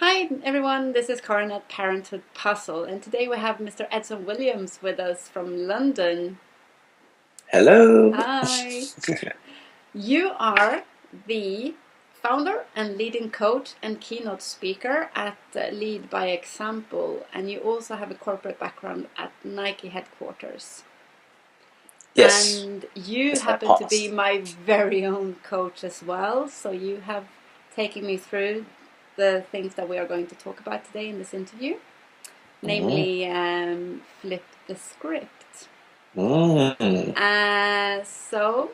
Hi everyone, this is Karin at Parenthood Puzzle, and today we have Mr. Edson Williams with us from London. Hello. Hi! You are the founder and leading coach and keynote speaker at Lead by Example, and you also have a corporate background at Nike headquarters. Yes, And you it's my happen to be past. my very own coach as well, so you have taken me through the things that we are going to talk about today in this interview, Mm. namely flip the script. Mm. So,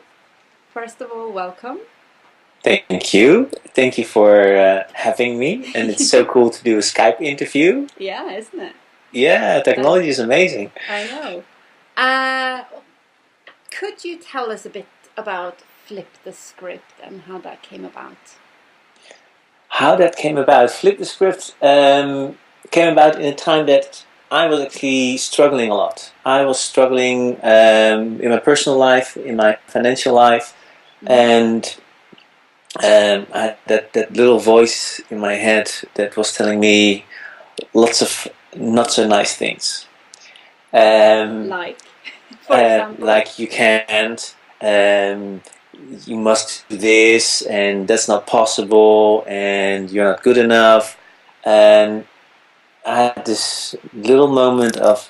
first of all, welcome. Thank you. Thank you for having me. And it's so cool to do a Skype interview. Yeah, isn't it? Yeah, That technology is amazing. I know. Uh, could you tell us a bit about flip the script and how that came about? How that came about, Flip the Script came about in a time that I was actually struggling a lot. I was struggling in my personal life, in my financial life, Mm-hmm. and I had that little voice in my head that was telling me lots of not so nice things. Um, Like, for example. like you can't, you must do this, and that's not possible, and you're not good enough. And I had this little moment of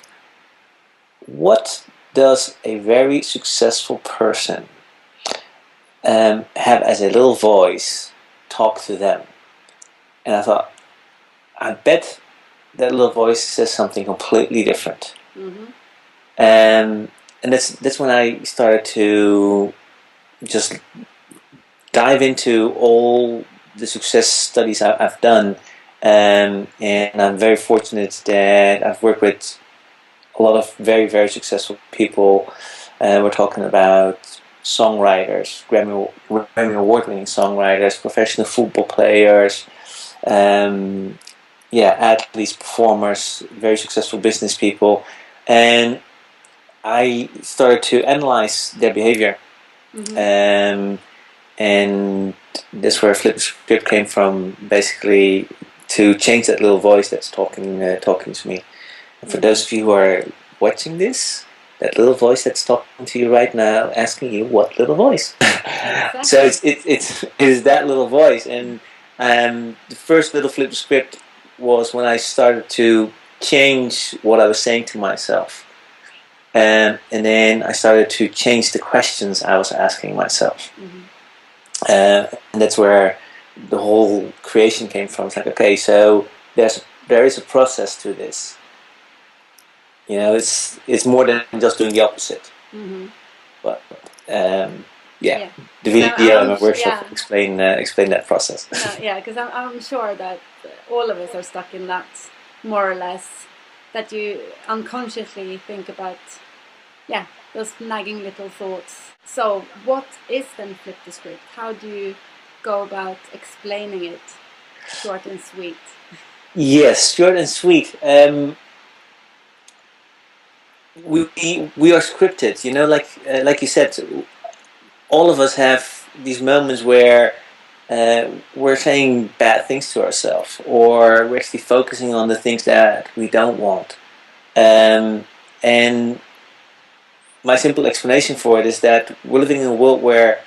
what does a very successful person have as a little voice talk to them? And I thought, I bet that little voice says something completely different. Mm-hmm. And that's when I started to just dive into all the success studies I've done, and I'm very fortunate that I've worked with a lot of very successful people. We're talking about songwriters, Grammy award winning songwriters, professional football players, um, yeah, athletes, performers, very successful business people, and I started to analyze their behavior, Mm-hmm. um, and that's where Flip the Script came from. Basically, to change that little voice that's talking to me. And for Mm-hmm. those of you who are watching this, that little voice that's talking to you right now, asking you what little voice. So Exactly. it's that little voice, and the first little Flip the Script was when I started to change what I was saying to myself. And then I started to change the questions I was asking myself. Mm-hmm. And that's where the whole creation came from. It's like, okay, so there is a process to this. You know, it's more than just doing the opposite. Mm-hmm. But yeah, Yeah, the because video and my workshop yeah, explain that process. no, yeah, because I'm sure that all of us are stuck in that, more or less, that you unconsciously think about, yeah, those nagging little thoughts. So, what is then flip the script? How do you go about explaining it, short and sweet? Yes, short and sweet. We are scripted. You know, like you said, all of us have these moments where we're saying bad things to ourselves, or we're actually focusing on the things that we don't want. And my simple explanation for it is that we're living in a world where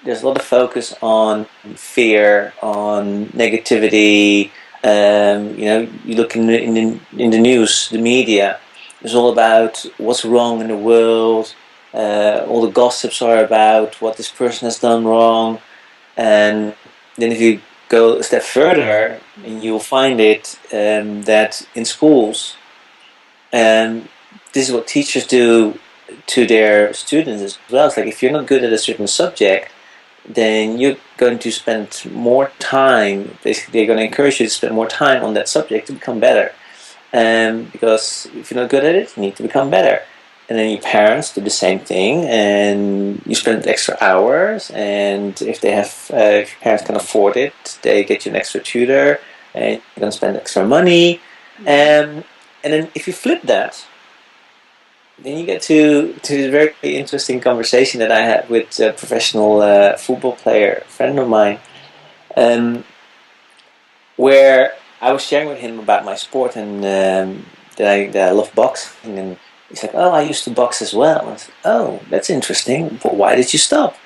there's a lot of focus on fear, on negativity. You know, you look in the news, the media. It's all about what's wrong in the world. All the gossips are about what this person has done wrong. And then if you go a step further, and you'll find it that in schools, and this is what teachers do to their students as well. It's like if you're not good at a certain subject, then you're going to spend more time. Basically, they're going to encourage you to spend more time on that subject to become better. Because if you're not good at it, you need to become better. And then your parents do the same thing, and you spend extra hours. And if your parents can afford it, they get you an extra tutor, and you're going to spend extra money. Mm-hmm. And then if you flip that, then you get to a very interesting conversation that I had with a professional football player, a friend of mine, um, where I was sharing with him about my sport and that I love boxing, and he's like, "Oh, I used to box as well." I said, "Oh, that's interesting. But why did you stop?"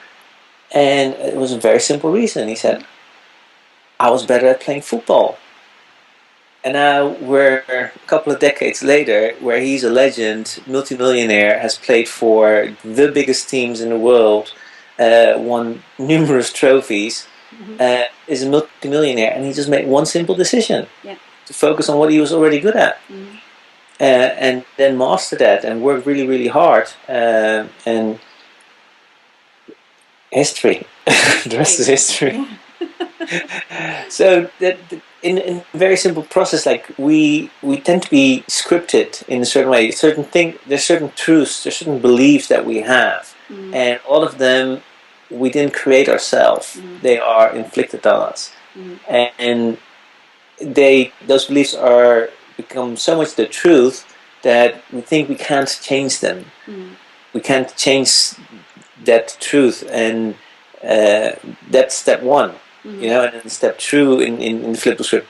And it was a very simple reason. He said, "I was better at playing football." And now we're a couple of decades later, where he's a legend, multimillionaire, has played for the biggest teams in the world, won numerous trophies, is a multimillionaire, and he just made one simple decision to focus on what he was already good at, and then master that and work really, really hard, and history. The rest is history. So that in a very simple process, like we tend to be scripted in a certain way. There's certain truths, there's certain beliefs that we have, and all of them we didn't create ourselves. They are inflicted on us, and those beliefs are become so much the truth that we think we can't change them. We can't change that truth, and that's step one. You know, and then step two in the flip the script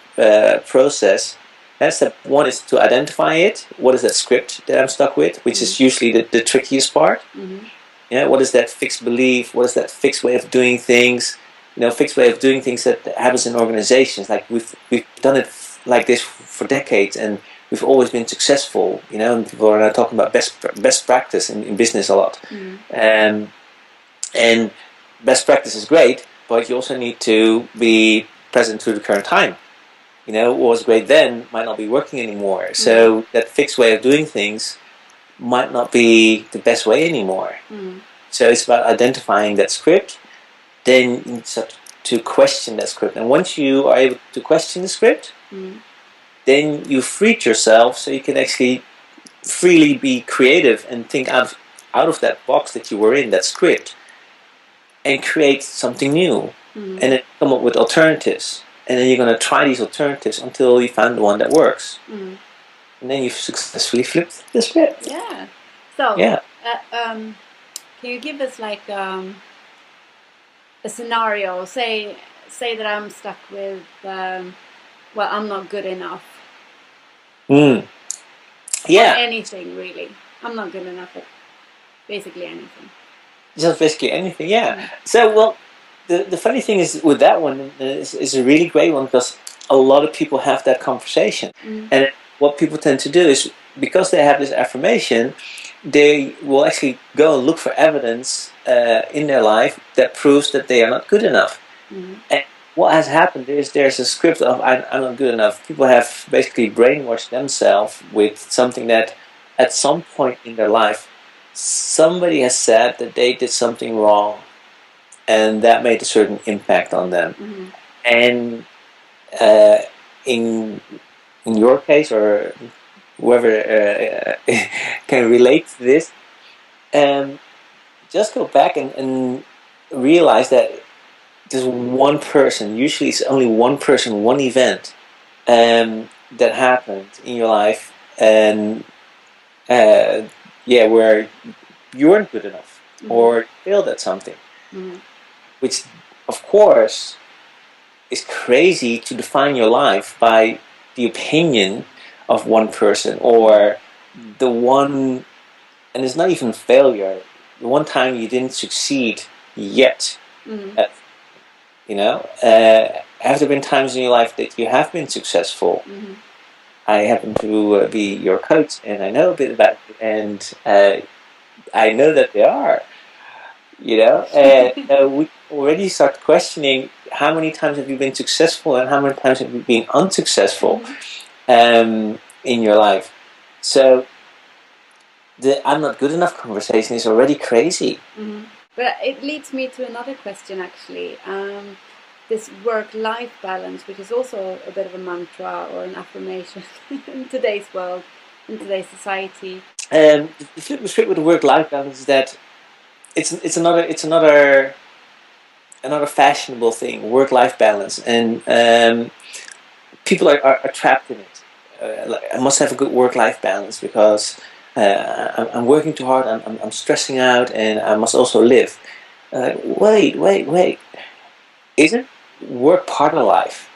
process. And step one is to identify it. What is that script that I'm stuck with? Which is usually the trickiest part. Yeah, what is that fixed belief? What is that fixed way of doing things? You know, fixed way of doing things that happens in organizations. Like we've done it like this for decades, and we've always been successful. You know, and people are now talking about best practice in business a lot. And best practice is great, but you also need to be present to the current time. You know, what was great then might not be working anymore. So that fixed way of doing things might not be the best way anymore. So it's about identifying that script. Then you need to question that script. And once you are able to question the script, then you freed yourself so you can actually freely be creative and think out of that box that you were in, that script, and create something new, and then come up with alternatives, and then you're going to try these alternatives until you find the one that works, and then you've successfully flipped the script. Yeah. So can you give us like a scenario? Say that I'm stuck with well, I'm not good enough. Yeah. Or anything really. I'm not good enough at basically anything. Just basically anything, yeah. So, well, the funny thing is with that one is a really great one, because a lot of people have that conversation. And what people tend to do is, because they have this affirmation, they will actually go and look for evidence in their life that proves that they are not good enough. And what has happened is there's a script of I'm not good enough. People have basically brainwashed themselves with something that at some point in their life somebody has said that they did something wrong, and that made a certain impact on them. And in your case, or whoever can relate to this, just go back and realize that there's one person, usually it's only one person, one event that happened in your life, and where you weren't good enough or failed at something, which of course is crazy to define your life by the opinion of one person, or the one, and it's not even failure, the one time you didn't succeed yet. You know, have there been times in your life that you have been successful? I happen to be your coach, and I know a bit about it, and I know that they are. You know, we already start questioning how many times have you been successful and how many times have you been unsuccessful in your life. So the I'm not good enough conversation is already crazy. But it leads me to another question, actually. This work-life balance, which is also a bit of a mantra or an affirmation in today's world, in today's society. The flip the script with the work-life balance is that it's another fashionable thing, work-life balance, and people are trapped in it. Like, I must have a good work-life balance because I'm working too hard, I'm stressing out, and I must also live. Wait. Isn't work part of life?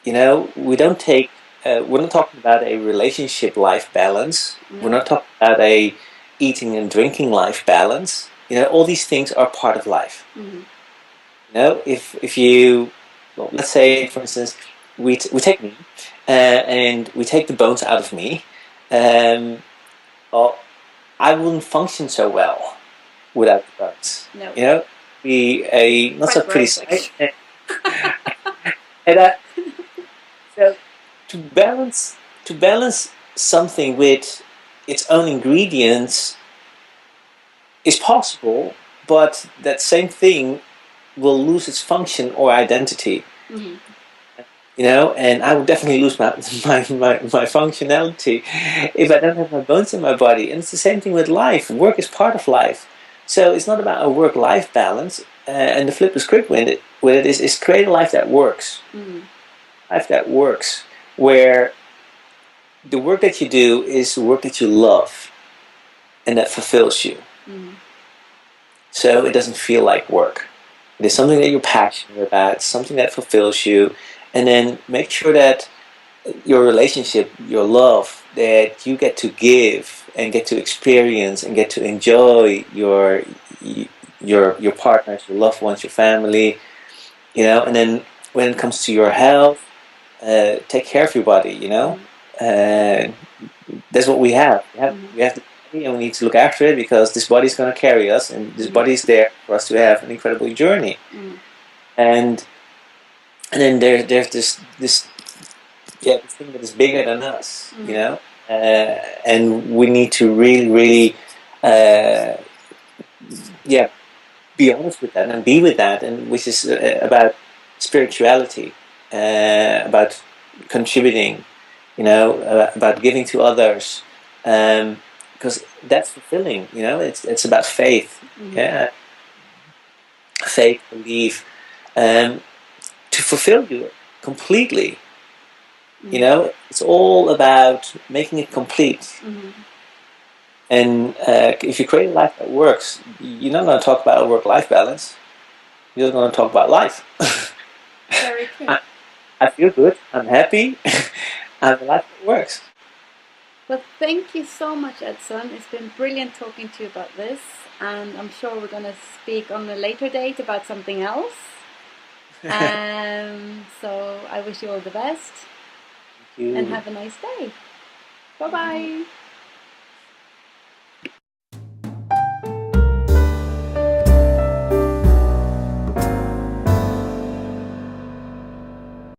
we don't take. We're not talking about a relationship life balance. We're No. not talking about a eating and drinking life balance. All these things are part of life. Mm-hmm. If you, well, let's say, for instance, we take me, and we take the bones out of me. Well, I wouldn't function so well without the bones. No. Be a not so Quite pretty gross, sight. actually. And so to balance something with its own ingredients is possible, but that same thing will lose its function or identity. Mm-hmm. And I would definitely lose my functionality if I don't have my bones in my body. And it's the same thing with life. Work is part of life. So it's not about a work-life balance. And the flip the script with it is create a life that works. Mm-hmm. Life that works, where the work that you do is the work that you love and that fulfills you. Mm-hmm. So it doesn't feel like work. It is something that you're passionate about, something that fulfills you, and then make sure that your relationship, your love, that you get to give and get to experience and get to enjoy your partners, your loved ones, your family, and then when it comes to your health, take care of your body. That's what we have. We have the body, and we need to look after it because this body is going to carry us, and this body is there for us to have an incredible journey. Mm-hmm. And then there's this thing that is bigger than us, and we need to really, really, uh, be honest with that and be with that, and which is about spirituality, about contributing, about giving to others, because that's fulfilling. It's about faith, Mm-hmm. faith, belief, to fulfill you completely. Mm-hmm. It's all about making it complete. Mm-hmm. And if you create a life that works, you're not going to talk about a work-life balance. You're going to talk about life. Very true. I feel good. I'm happy. I have a life that works. Well, thank you so much, Edson. It's been brilliant talking to you about this, and I'm sure we're going to speak on a later date about something else. So I wish you all the best Thank and you. have a nice day. Bye bye.